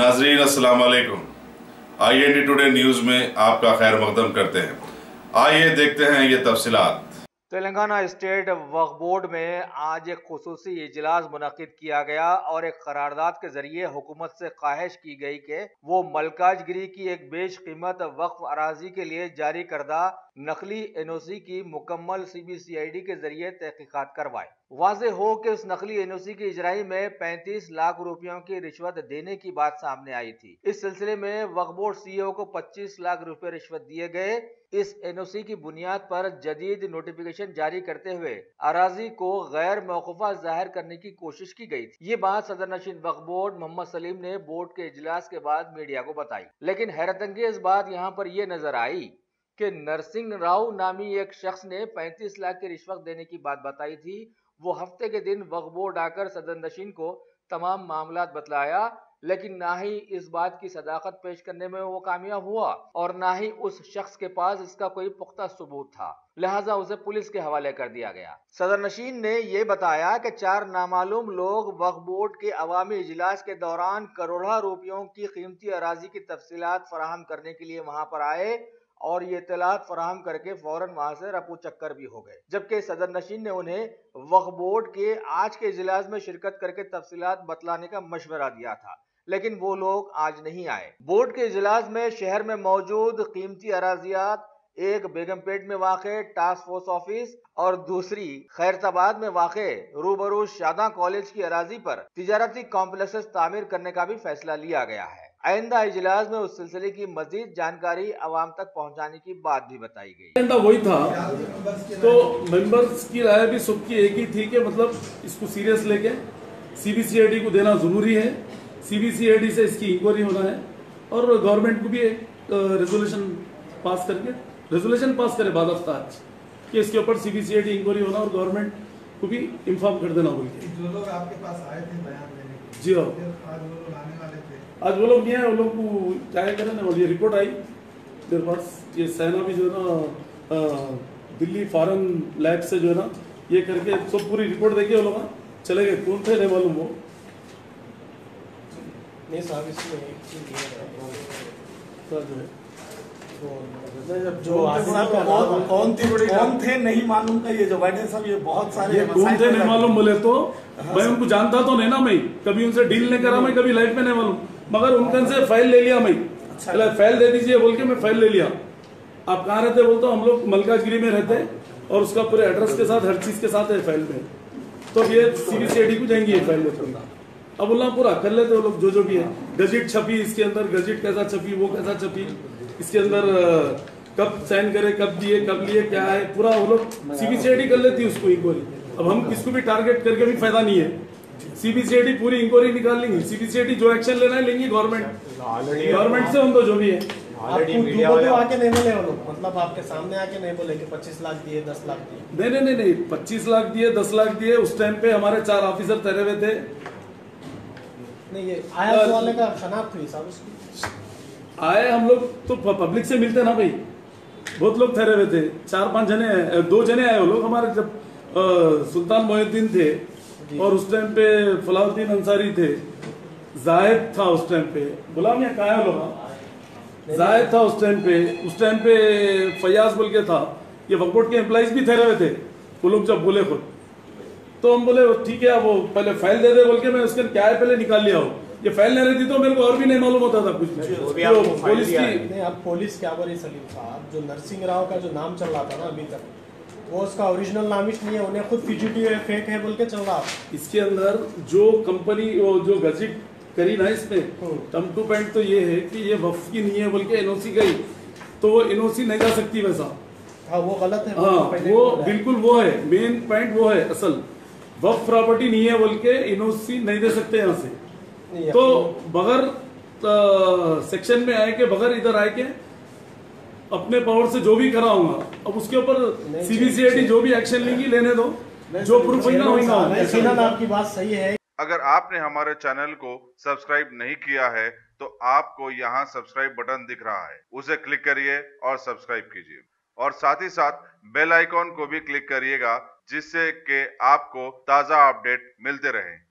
नाजरीन अस्सलाम वालेकुम। IND टुडे न्यूज़ में आपका खैर मकदम करते हैं। आइए देखते हैं ये तफसीलात। तेलंगाना स्टेट वक्फ बोर्ड में आज एक खुसूसी इजलास मुनक्किद किया गया और एक करारदाद के जरिए हुकूमत से ख्वाहिश की गई कि वो मलकाजगिरी की एक बेश कीमत वक्फ अराजी के लिए जारी करदा नकली NOC की मुकम्मल CBCID के जरिए तहकीकात करवाए। वाज़े हो कि उस नकली NOC की इजराई में 35 लाख रुपयों की रिश्वत देने की बात सामने आई थी। इस सिलसिले में वक्फ बोर्ड CEO को 25 लाख रुपए रिश्वत दिए गए। इस NOC की बुनियाद पर जदीद नोटिफिकेशन जारी करते हुए अराजी को गैर मौकूफा जाहिर करने की कोशिश की गई थी। ये बात सदर नशीन वक्फ बोर्ड मोहम्मद सलीम ने बोर्ड के इजलास के बाद मीडिया को बताई। लेकिन हैरत अंगेज बात यहाँ पर यह नजर आई कि नरसिंह राव नामी एक शख्स ने 35 लाख की रिश्वत देने की बात बताई थी। वो हफ्ते के दिन वक्फ बोर्ड आकर सदर नशीन को तमाम मामला बतलाया, लेकिन ना ही इस बात की सदाकत पेश करने में वो कामयाब हुआ और ना ही उस शख्स के पास इसका कोई पुख्ता सबूत था, लिहाजा उसे पुलिस के हवाले कर दिया गया। सदर नशीन ने यह बताया कि 4 नामालूम लोग वक्फ बोर्ड के अवामी इजलास के दौरान करोड़ों रुपयों की कीमती अराजी की तफसीलात फराहम करने के लिए वहां पर आए और ये इत्तलात फराहम करके फौरन वहां से रफू चक्कर भी हो गए, जबकि सदर नशीन ने उन्हें वक्फ बोर्ड के आज के इजलास में शिरकत करके तफसीलात बतलाने का मशवरा दिया था, लेकिन वो लोग आज नहीं आए। बोर्ड के इजलास में शहर में मौजूद कीमती अराजियात, एक बेगमपेट में वाक़े टास्क फोर्स ऑफिस और दूसरी खैरताबाद में वाक़े रूबरू शादा कॉलेज की अराजी पर तिजारती कॉम्प्लेक्सेस तामीर करने का भी फैसला लिया गया है। आइंदा इजलास में उस सिलसिले की मजीद जानकारी अवाम तक पहुंचाने की बात भी बताई गई। एजेंडा वही था, तो मेंबर्स की राय भी सबकी एक ही थी कि मतलब इसको सीरियस लेके CBCID को देना जरूरी है। CBCID से इसकी इंक्वायरी होना है और गवर्नमेंट को भी एक रेजोल्यूशन पास करे बाद हफ्ता कि इसके ऊपर CBCID इंक्वायरी होना और गवर्नमेंट को भी इन्फॉर्म कर देना बोल के। जो लोग आपके पास आए थे बयान देने के लिए, जी हाँ, आज वो लोग आने वाले थे। आज वो लोग नहीं आए, वो लोग को क्या करें ना, ये रिपोर्ट आई मेरे पास, ये सेना भी जो है ना दिल्ली फॉरेन लैब से जो है ना ये करके सब पूरी रिपोर्ट देके वो लोग चले गए। कौन थे नहीं मालूम वो। नहीं साहब, इसमें एक चीज कौन थे नहीं मालूम का ये जो बैठे सब, ये बहुत सारे ये कौन थे नहीं मालूम बोले तो मैं उनको जानता तो नहीं ना, मैं कभी उनसे डील नहीं करा, मैं कभी लाइफ में नहीं मालूम, मगर उनके से फाइल ले लिया मैं। अच्छा, फाइल दे दीजिए बोल के मैं फाइल ले लिया। आप कहाँ रहते बोलते हम लोग मलकाजगिरी में रहते और उसका पूरे एड्रेस के साथ हर चीज के साथ है फाइल में। तो ये CBCID को जाएंगे ये फाइल लेकर। अब बोलना पूरा कर लेते वो लोग जो भी है। गजट छपी, इसके अंदर गजट कैसा छपी, वो कैसा छपी, इसके अंदर कब साइन करे, कब दिए, कब लिए, क्या है, पूरा वो लोग CBCID कर लेती है उसको इंक्वायरी। अब हम किसको भी टारगेट करके भी फायदा नहीं है। CBCID पूरी इंक्वायरी निकाल लेंगी। CBCID जो एक्शन लेना है लेंगी गवर्नमेंट से, हम तो जो भी है आके नहीं बोले वो लोग, मतलब आपके सामने आके नहीं बोले कि 25 लाख दिए, 10 लाख दिए। नहीं 25 लाख दिए, 10 लाख दिए। उस टाइम पे हमारे 4 ऑफिसर ठहरे हुए थे। नहीं, ये आया वाले का शनाख्त हुई साहब उसकी। आए हम लोग तो पब्लिक से मिलते ना भाई, बहुत लोग ठहरे हुए थे। 4-5 जने, 2 जने आए वो लोग हमारे, जब सुल्तान मोहिउद्दीन थे और उस टाइम पे फलाउद्दीन अंसारी थे, जाहिद था उस टाइम पे, गुलाम या कहा लोग, जाहिद था उस टाइम पे फयाज बोल के था। ये वक्फ बोर्ड के एम्प्लॉइज भी ठहरे हुए थे। वो लोग जब बोले खुद तो हम बोले ठीक है, वो पहले फाइल दे दे बोल के मैं उसके क्या है पहले निकाल लिया हो। ये फाइल नहीं रहती तो मेरे को और भी नहीं मालूम होता था कुछ भी। पुलिस की नहीं, अब पुलिस क्या बोली सलीम साहब, जो नरसिंह राव का जो नाम चल रहा था ना अभी तक, वो उसका ओरिजिनल नाम ही नहीं है, उन्हें खुद फीजिटिव है, फेक है बोल के चल रहा। इसके अंदर जो कंपनी जो गजट करी ना, इसमें टर्म टू पॉइंट तो ये है कि ये वक्फ की नहीं है बोल के NOC गई, तो वो NOC नहीं जा सकती वैसा। हाँ, वो गलत है। हाँ, वो बिल्कुल वो है मेन पॉइंट, वो है असल वक्फ प्रॉपर्टी नहीं है बोल के NOC नहीं दे सकते यहाँ से। तो बगैर सेक्शन में आए के, बगैर इधर आए के अपने पावर से जो भी कराऊंगा, अब उसके ऊपर CBCID जो भी एक्शन लेंगी लेने दो, जो प्रूफ होगा होगा। आपकी बात सही है। अगर आपने हमारे चैनल को सब्सक्राइब नहीं किया है तो आपको यहाँ सब्सक्राइब बटन दिख रहा है, उसे क्लिक करिए और सब्सक्राइब कीजिए और साथ ही साथ बेल आइकॉन को भी क्लिक करिएगा, जिससे कि आपको ताज़ा अपडेट मिलते रहे।